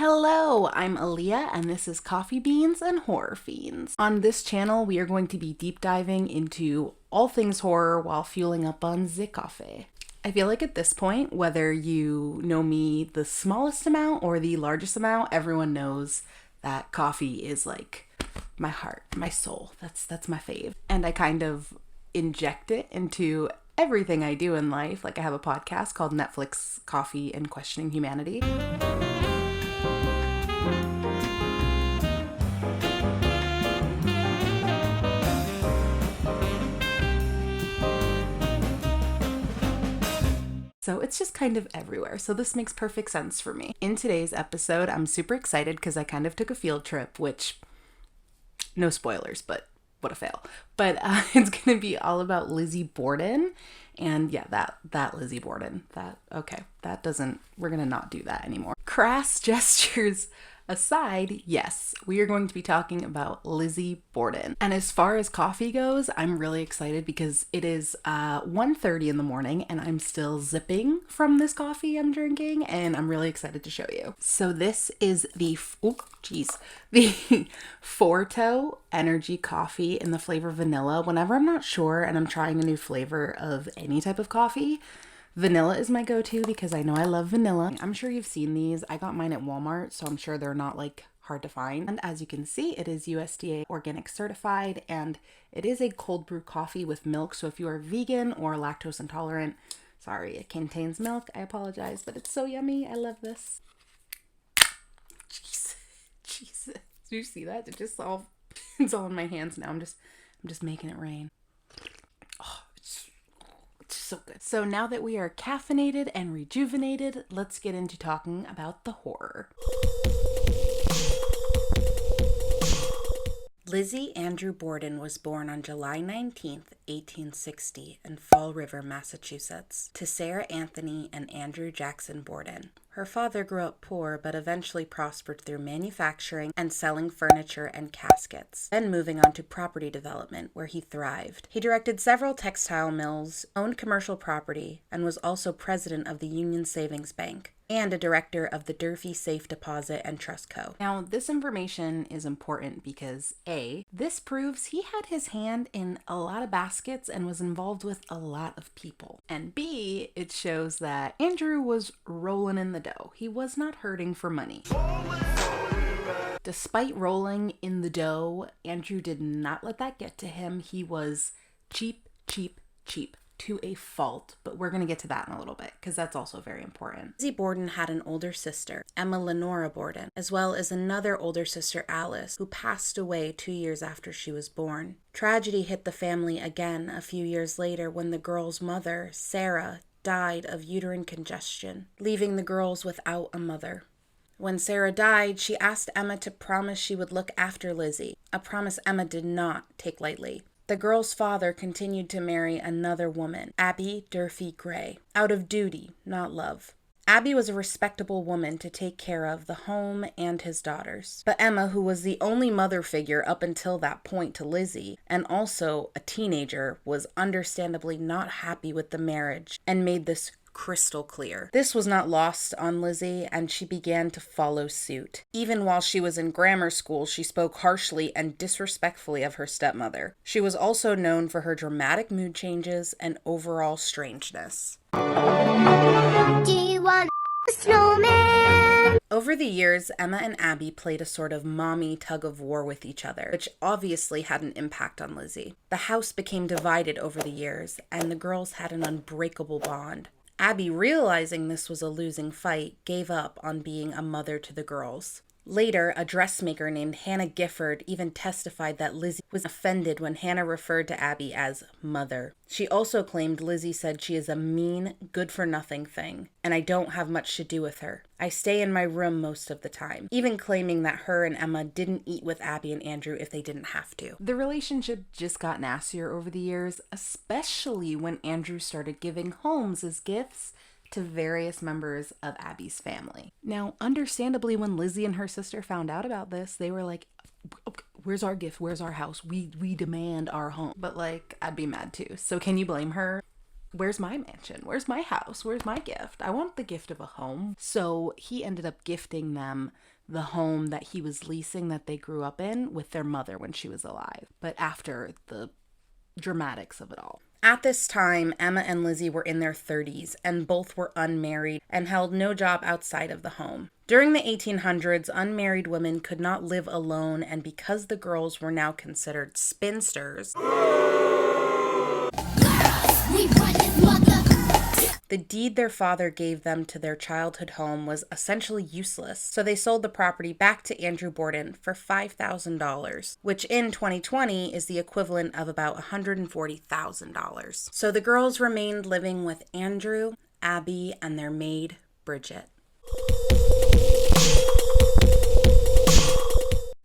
Hello, I'm Aaliyah and this is Coffee Beans and Horror Fiends. On this channel, we are going to be deep diving into all things horror while fueling up on LIZZIE Coffee. I feel like at this point, whether you know me the smallest amount or the largest amount, everyone knows that coffee is like my heart, my soul. That's my fave. And I kind of inject it into everything I do in life. Like I have a podcast called Netflix Coffee and Questioning Humanity. So it's just kind of everywhere. So this makes perfect sense for me. In today's episode, I'm super excited because I kind of took a field trip, which, no spoilers, but what a fail. But it's going to be all about LIZZIE Borden. And yeah, that LIZZIE Borden. We're going to not do that anymore. Crass gestures aside, yes, we are going to be talking about LIZZIE Borden. And as far as coffee goes, I'm really excited because it is 1:30 in the morning and I'm still zipping from this coffee I'm drinking, and I'm really excited to show you. So this is the Volto Energy coffee in the flavor vanilla. Whenever I'm not sure and I'm trying a new flavor of any type of coffee, vanilla is my go-to because I know I love vanilla. I'm sure you've seen these. I got mine at Walmart, so I'm sure they're not like hard to find. And as you can see, it is USDA organic certified, and it is a cold brew coffee with milk. So if you are vegan or lactose intolerant, sorry, it contains milk. I apologize, but it's so yummy. I love this. Jesus. Do you see that? It's all in my hands now. I'm just making it rain. So good. So now that we are caffeinated and rejuvenated, let's get into talking about the horror. LIZZIE Andrew Borden was born on July 19th, 1860 in Fall River, Massachusetts, to Sarah Anthony and Andrew Jackson Borden. Her father grew up poor but eventually prospered through manufacturing and selling furniture and caskets, then moving on to property development where he thrived. He directed several textile mills, owned commercial property, and was also president of the Union Savings Bank and a director of the Durfee Safe Deposit and Trust Co. Now, this information is important because A, this proves he had his hand in a lot of baskets and was involved with a lot of people. And B, it shows that Andrew was rolling in the dough. He was not hurting for money. Despite rolling in the dough, Andrew did not let that get to him. He was cheap to a fault, but we're going to get to that in a little bit because that's also very important. LIZZIE Borden had an older sister, Emma Lenora Borden, as well as another older sister, Alice, who passed away 2 years after she was born. Tragedy hit the family again a few years later when the girl's mother, Sarah, died of uterine congestion, leaving the girls without a mother. When Sarah died, she asked Emma to promise she would look after LIZZIE, a promise Emma did not take lightly. The girl's father continued to marry another woman, Abby Durfee Gray, out of duty, not love. Abby was a respectable woman to take care of the home and his daughters. But Emma, who was the only mother figure up until that point to LIZZIE, and also a teenager, was understandably not happy with the marriage and made this crystal clear. This was not lost on LIZZIE, and she began to follow suit. Even while she was in grammar school, she spoke harshly and disrespectfully of her stepmother. She was also known for her dramatic mood changes and overall strangeness. Do you want a snowman? Over the years, Emma and Abby played a sort of mommy tug-of-war with each other, which obviously had an impact on LIZZIE. The house became divided over the years, and the girls had an unbreakable bond. Abby, realizing this was a losing fight, gave up on being a mother to the girls. Later, a dressmaker named Hannah Gifford even testified that LIZZIE was offended when Hannah referred to Abby as mother. She also claimed LIZZIE said she is a mean, good-for-nothing thing, and I don't have much to do with her. I stay in my room most of the time, even claiming that her and Emma didn't eat with Abby and Andrew if they didn't have to. The relationship just got nastier over the years, especially when Andrew started giving homes as gifts to various members of Abby's family. Now, understandably, when LIZZIE and her sister found out about this, they were like, okay, where's our gift? Where's our house? We demand our home. But like, I'd be mad too. So can you blame her? Where's my mansion? Where's my house? Where's my gift? I want the gift of a home. So he ended up gifting them the home that he was leasing that they grew up in with their mother when she was alive, but after the dramatics of it all. At this time, Emma and Lizzie were in their 30s, and both were unmarried and held no job outside of the home. During the 1800s, unmarried women could not live alone, and because the girls were now considered spinsters, the deed their father gave them to their childhood home was essentially useless, so they sold the property back to Andrew Borden for $5,000, which in 2020 is the equivalent of about $140,000. So the girls remained living with Andrew, Abby, and their maid, Bridget.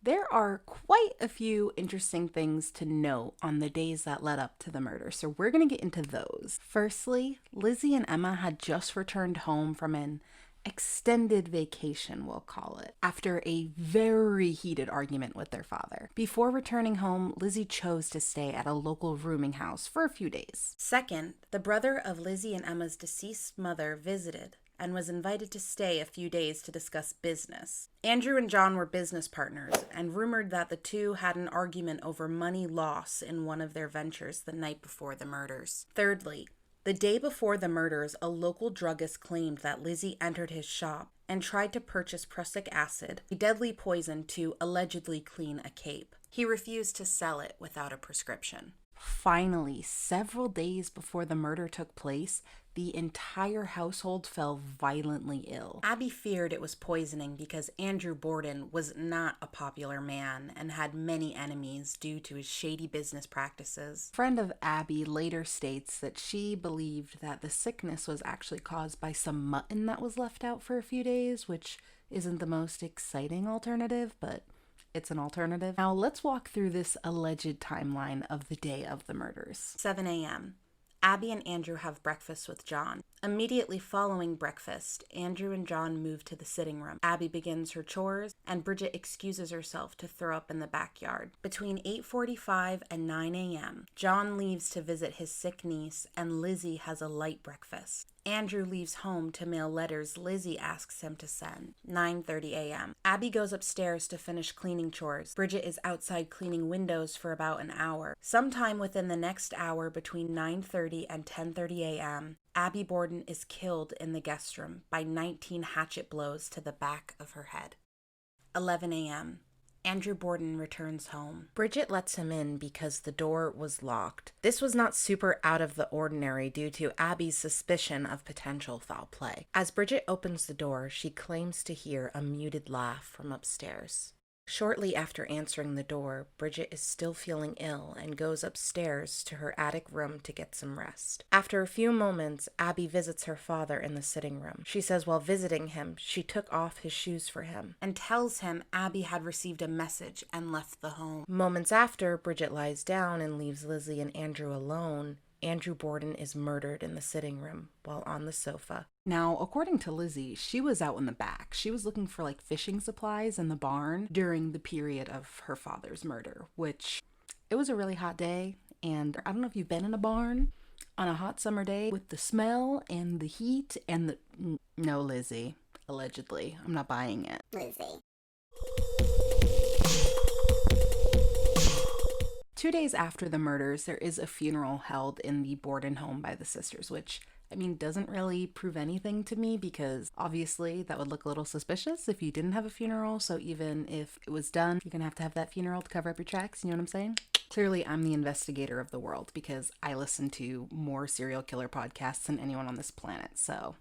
There are quite a few interesting things to note on the days that led up to the murder, so we're going to get into those. Firstly, Lizzie and Emma had just returned home from an extended vacation, we'll call it, after a very heated argument with their father. Before returning home, Lizzie chose to stay at a local rooming house for a few days. Second, the brother of Lizzie and Emma's deceased mother visited and was invited to stay a few days to discuss business. Andrew and John were business partners, and rumored that the two had an argument over money loss in one of their ventures the night before the murders. Thirdly, the day before the murders, a local druggist claimed that Lizzie entered his shop and tried to purchase prussic acid, a deadly poison to allegedly clean a cape. He refused to sell it without a prescription. Finally, several days before the murder took place, the entire household fell violently ill. Abby feared it was poisoning because Andrew Borden was not a popular man and had many enemies due to his shady business practices. A friend of Abby later states that she believed that the sickness was actually caused by some mutton that was left out for a few days, which isn't the most exciting alternative, but it's an alternative. Now let's walk through this alleged timeline of the day of the murders. 7 a.m. Abby and Andrew have breakfast with John. Immediately following breakfast, Andrew and John move to the sitting room. Abby begins her chores, and Bridget excuses herself to throw up in the backyard. Between 8:45 and 9 a.m., John leaves to visit his sick niece, and Lizzie has a light breakfast. Andrew leaves home to mail letters Lizzie asks him to send. 9:30 a.m. Abby goes upstairs to finish cleaning chores. Bridget is outside cleaning windows for about an hour. Sometime within the next hour, between 9:30 and 10:30 a.m., Abby Borden is killed in the guest room by 19 hatchet blows to the back of her head. 11 a.m. Andrew Borden returns home. Bridget lets him in because the door was locked. This was not super out of the ordinary due to Abby's suspicion of potential foul play. As Bridget opens the door, she claims to hear a muted laugh from upstairs. Shortly after answering the door, Bridget is still feeling ill and goes upstairs to her attic room to get some rest. After a few moments, Abby visits her father in the sitting room. She says while visiting him, she took off his shoes for him and tells him Abby had received a message and left the home. Moments after, Bridget lies down and leaves Lizzie and Andrew alone. Andrew Borden is murdered in the sitting room while on the sofa. Now, according to Lizzie, she was out in the back. She was looking for fishing supplies in the barn during the period of her father's murder, which it was a really hot day. And I don't know if you've been in a barn on a hot summer day with the smell and the heat and the... No, Lizzie. Allegedly. I'm not buying it. Lizzie. 2 days after the murders, there is a funeral held in the Borden home by the sisters, which, doesn't really prove anything to me because obviously that would look a little suspicious if you didn't have a funeral. So even if it was done, you're going to have that funeral to cover up your tracks. You know what I'm saying? Clearly, I'm the investigator of the world because I listen to more serial killer podcasts than anyone on this planet. So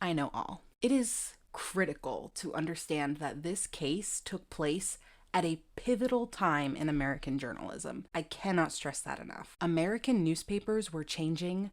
I know all. It is critical to understand that this case took place at a pivotal time in American journalism. I cannot stress that enough. American newspapers were changing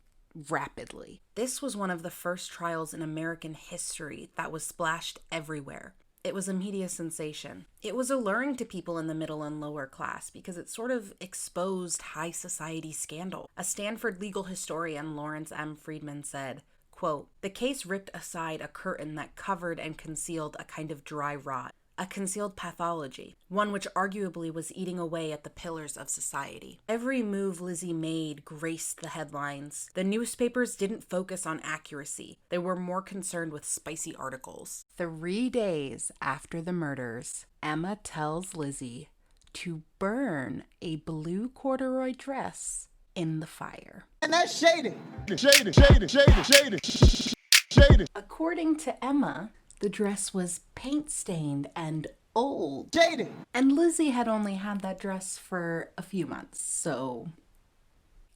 rapidly. This was one of the first trials in American history that was splashed everywhere. It was a media sensation. It was alluring to people in the middle and lower class because it sort of exposed high society scandal. A Stanford legal historian, Lawrence M. Friedman, said, quote, "The case ripped aside a curtain that covered and concealed a kind of dry rot, a concealed pathology, one which arguably was eating away at the pillars of society. Every move Lizzie made graced the headlines. The newspapers didn't focus on accuracy. They were more concerned with spicy articles. 3 days after the murders, Emma tells Lizzie to burn a blue corduroy dress in the fire. And that's shady. Shady. According to Emma, the dress was paint-stained and old. Shady. And Lizzie had only had that dress for a few months, so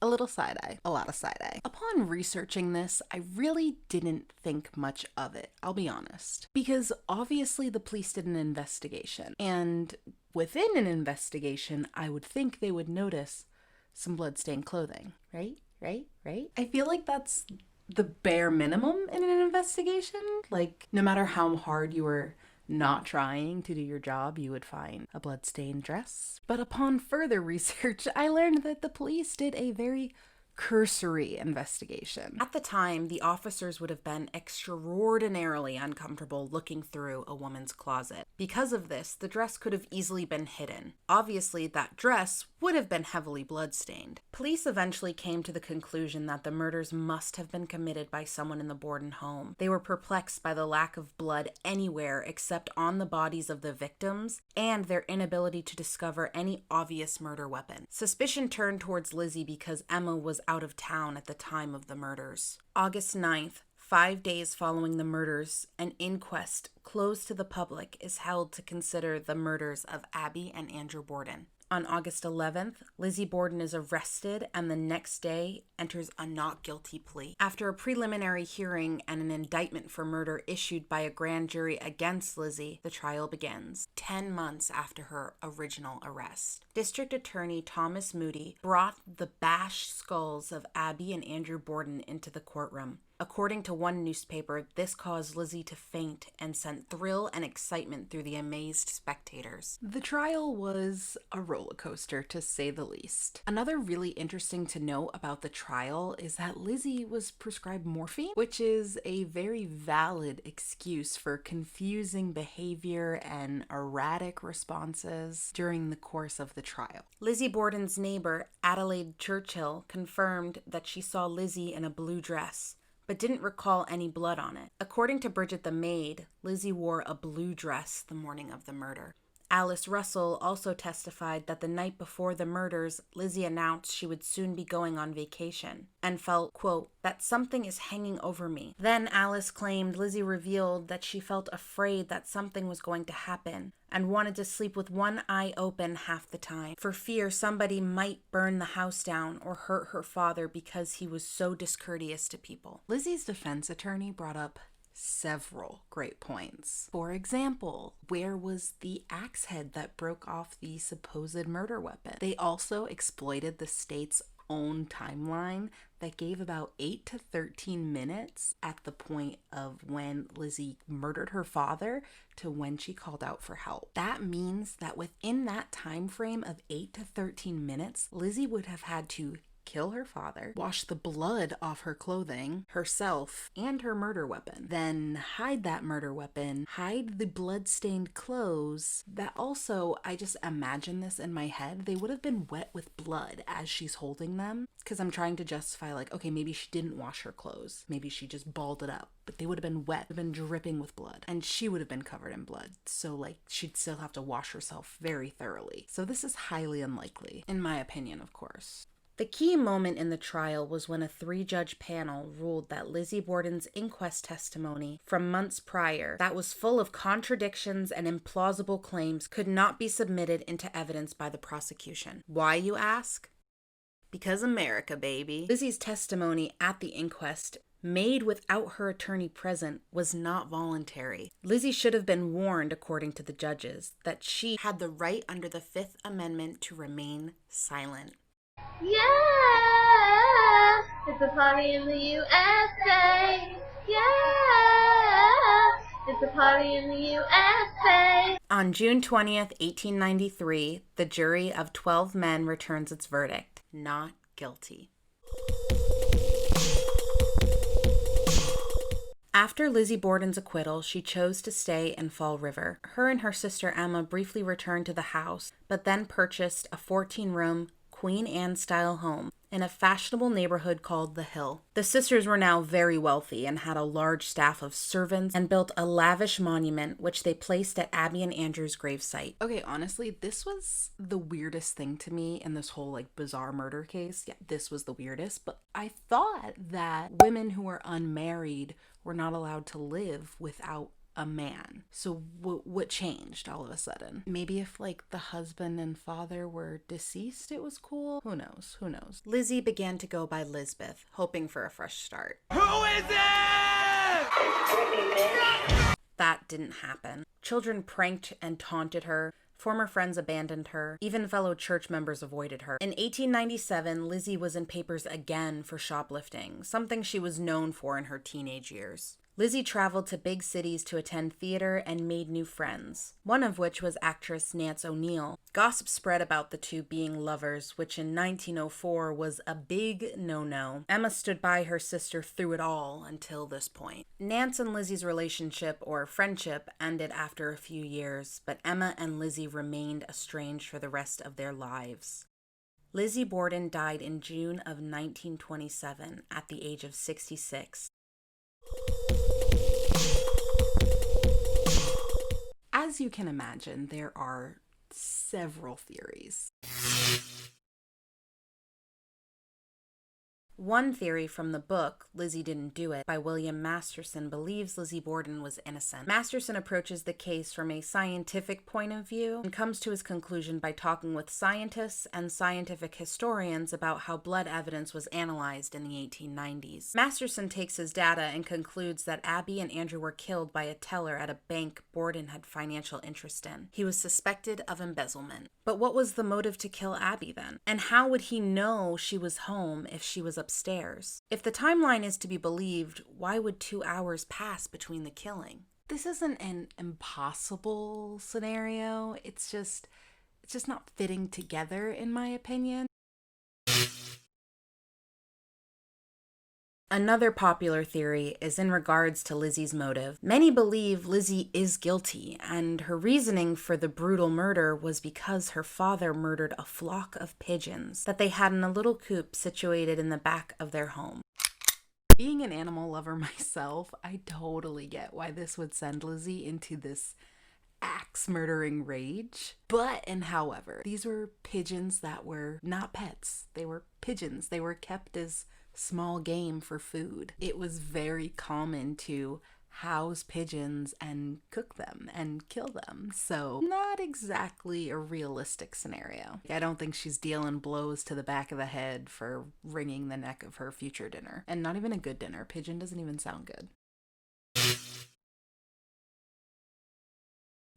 a little side-eye, a lot of side-eye. Upon researching this, I really didn't think much of it, I'll be honest. Because obviously the police did an investigation, and within an investigation, I would think they would notice some blood-stained clothing, right? I feel like that's the bare minimum in an investigation. Like, no matter how hard you were not trying to do your job, you would find a bloodstained dress. But upon further research, I learned that the police did a very cursory investigation. At the time, the officers would have been extraordinarily uncomfortable looking through a woman's closet. Because of this, the dress could have easily been hidden. Obviously, that dress would have been heavily bloodstained. Police eventually came to the conclusion that the murders must have been committed by someone in the Borden home. They were perplexed by the lack of blood anywhere except on the bodies of the victims and their inability to discover any obvious murder weapon. Suspicion turned towards Lizzie because Emma was out of town at the time of the murders. August 9th, 5 days following the murders, an inquest closed to the public is held to consider the murders of Abby and Andrew Borden. On August 11th, Lizzie Borden is arrested and the next day enters a not guilty plea. After a preliminary hearing and an indictment for murder issued by a grand jury against Lizzie, the trial begins, 10 months after her original arrest. District Attorney Thomas Moody brought the bashed skulls of Abby and Andrew Borden into the courtroom. According to one newspaper, this caused Lizzie to faint and sent thrill and excitement through the amazed spectators. The trial was a roller coaster, to say the least. Another really interesting to note about the trial is that Lizzie was prescribed morphine, which is a very valid excuse for confusing behavior and erratic responses during the course of the trial. Lizzie Borden's neighbor, Adelaide Churchill, confirmed that she saw Lizzie in a blue dress, but didn't recall any blood on it. According to Bridget the maid, Lizzie wore a blue dress the morning of the murder. Alice Russell also testified that the night before the murders, Lizzie announced she would soon be going on vacation and felt, quote, that something is hanging over me. Then Alice claimed Lizzie revealed that she felt afraid that something was going to happen and wanted to sleep with one eye open half the time for fear somebody might burn the house down or hurt her father because he was so discourteous to people. Lizzie's defense attorney brought up several great points. For example, where was the axe head that broke off the supposed murder weapon? They also exploited the state's own timeline that gave about 8 to 13 minutes at the point of when Lizzie murdered her father to when she called out for help. That means that within that time frame of 8 to 13 minutes, Lizzie would have had to kill her father, wash the blood off her clothing, herself, and her murder weapon, then hide that murder weapon, hide the blood-stained clothes. That also, I just imagine this in my head, they would have been wet with blood as she's holding them, because I'm trying to justify, like, okay, maybe she didn't wash her clothes, maybe she just balled it up, but they would have been wet, been dripping with blood, and she would have been covered in blood, so like she'd still have to wash herself very thoroughly. So this is highly unlikely, in my opinion, of course. The key moment in the trial was when a 3-judge panel ruled that Lizzie Borden's inquest testimony from months prior that was full of contradictions and implausible claims could not be submitted into evidence by the prosecution. Why, you ask? Because America, baby. Lizzie's testimony at the inquest, made without her attorney present, was not voluntary. Lizzie should have been warned, according to the judges, that she had the right under the 5th Amendment to remain silent. Yeah, it's a party in the USA. Yeah, it's a party in the USA. On June 20th, 1893, the jury of 12 men returns its verdict, not guilty. After Lizzie Borden's acquittal, she chose to stay in Fall River. Her and her sister Emma briefly returned to the house, but then purchased a 14-room Queen Anne-style home in a fashionable neighborhood called The Hill. The sisters were now very wealthy and had a large staff of servants and built a lavish monument which they placed at Abby and Andrew's gravesite. Okay, honestly, this was the weirdest thing to me in this whole bizarre murder case. Yeah, this was the weirdest, but I thought that women who were unmarried were not allowed to live without a man. So what changed all of a sudden? Maybe if the husband and father were deceased, it was cool. Who knows? Lizzie began to go by Lizbeth, hoping for a fresh start. Who is it? That didn't happen. Children pranked and taunted her. Former friends abandoned her. Even fellow church members avoided her. In 1897, Lizzie was in papers again for shoplifting, something she was known for in her teenage years. Lizzie traveled to big cities to attend theater and made new friends, one of which was actress Nance O'Neill. Gossip spread about the two being lovers, which in 1904 was a big no-no. Emma stood by her sister through it all until this point. Nance and Lizzie's relationship, or friendship, ended after a few years, but Emma and Lizzie remained estranged for the rest of their lives. Lizzie Borden died in June of 1927 at the age of 66. As you can imagine, there are several theories. One theory from the book, Lizzie Didn't Do It, by William Masterson, believes Lizzie Borden was innocent. Masterson approaches the case from a scientific point of view and comes to his conclusion by talking with scientists and scientific historians about how blood evidence was analyzed in the 1890s. Masterson takes his data and concludes that Abby and Andrew were killed by a teller at a bank Borden had financial interest in. He was suspected of embezzlement. But what was the motive to kill Abby then? And how would he know she was home if she was upstairs? If the timeline is to be believed, why would 2 hours pass between the killing? This isn't an impossible scenario. It's just not fitting together, in my opinion. Another popular theory is in regards to Lizzie's motive. Many believe Lizzie is guilty, and her reasoning for the brutal murder was because her father murdered a flock of pigeons that they had in a little coop situated in the back of their home. Being an animal lover myself, I totally get why this would send Lizzie into this axe-murdering rage. However, these were pigeons that were not pets. They were pigeons. They were kept as small game for food. It was very common to house pigeons and cook them and kill them. So not exactly a realistic scenario. I don't think she's dealing blows to the back of the head for wringing the neck of her future dinner. And not even a good dinner. Pigeon doesn't even sound good.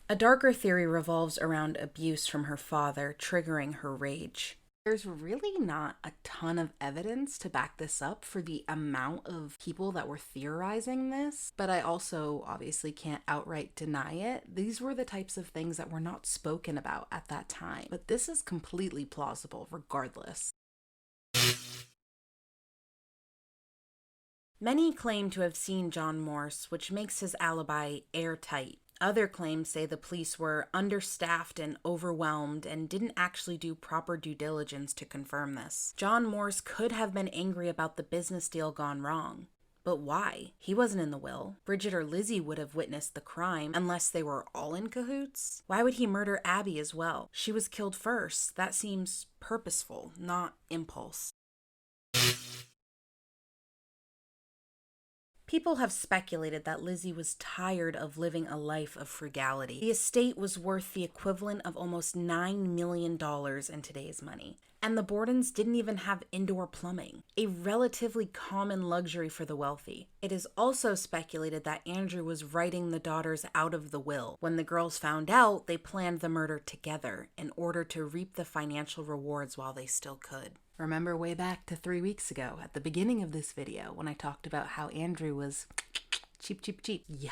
A darker theory revolves around abuse from her father, triggering her rage. There's really not a ton of evidence to back this up for the amount of people that were theorizing this, but I also obviously can't outright deny it. These were the types of things that were not spoken about at that time, but this is completely plausible regardless. Many claim to have seen John Morse, which makes his alibi airtight. Other claims say the police were understaffed and overwhelmed and didn't actually do proper due diligence to confirm this. John Morse could have been angry about the business deal gone wrong. But why? He wasn't in the will. Bridget or Lizzie would have witnessed the crime unless they were all in cahoots. Why would he murder Abby as well? She was killed first. That seems purposeful, not impulse. People have speculated that Lizzie was tired of living a life of frugality. The estate was worth the equivalent of almost $9 million in today's money. And the Bordens didn't even have indoor plumbing, a relatively common luxury for the wealthy. It is also speculated that Andrew was writing the daughters out of the will. When the girls found out, they planned the murder together in order to reap the financial rewards while they still could. Remember way back to 3 weeks ago at the beginning of this video when I talked about how Andrew was cheap. Yeah,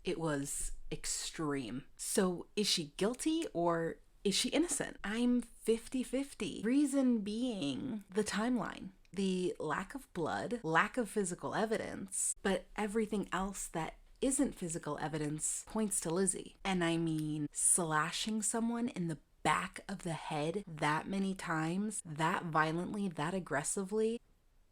it was extreme. So is she guilty or is she innocent? I'm 50-50. Reason being the timeline. The lack of blood, lack of physical evidence, but everything else that isn't physical evidence points to Lizzie. And I mean, slashing someone in the back of the head that many times, that violently, that aggressively.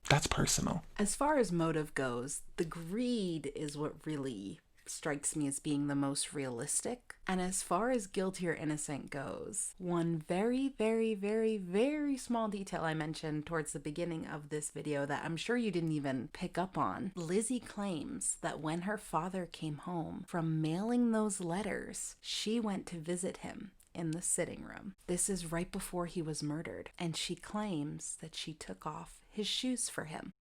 That's personal. As far as motive goes, the greed is what really strikes me as being the most realistic. And as far as guilty or innocent goes, one very, very, very, very small detail I mentioned towards the beginning of this video that I'm sure you didn't even pick up on. Lizzie claims that when her father came home from mailing those letters, she went to visit him in the sitting room. This is right before he was murdered, and she claims that she took off his shoes for him.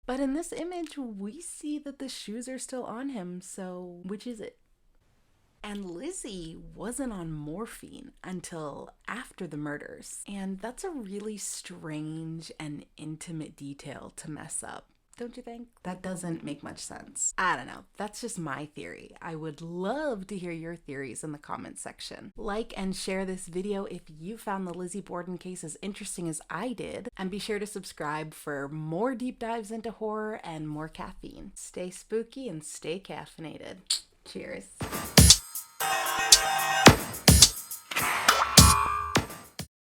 But in this image, we see that the shoes are still on him, so which is it? And Lizzie wasn't on morphine until after the murders. And that's a really strange and intimate detail to mess up, don't you think? That doesn't make much sense. I don't know. That's just my theory. I would love to hear your theories in the comments section. Like and share this video if you found the Lizzie Borden case as interesting as I did. And be sure to subscribe for more deep dives into horror and more caffeine. Stay spooky and stay caffeinated. Cheers.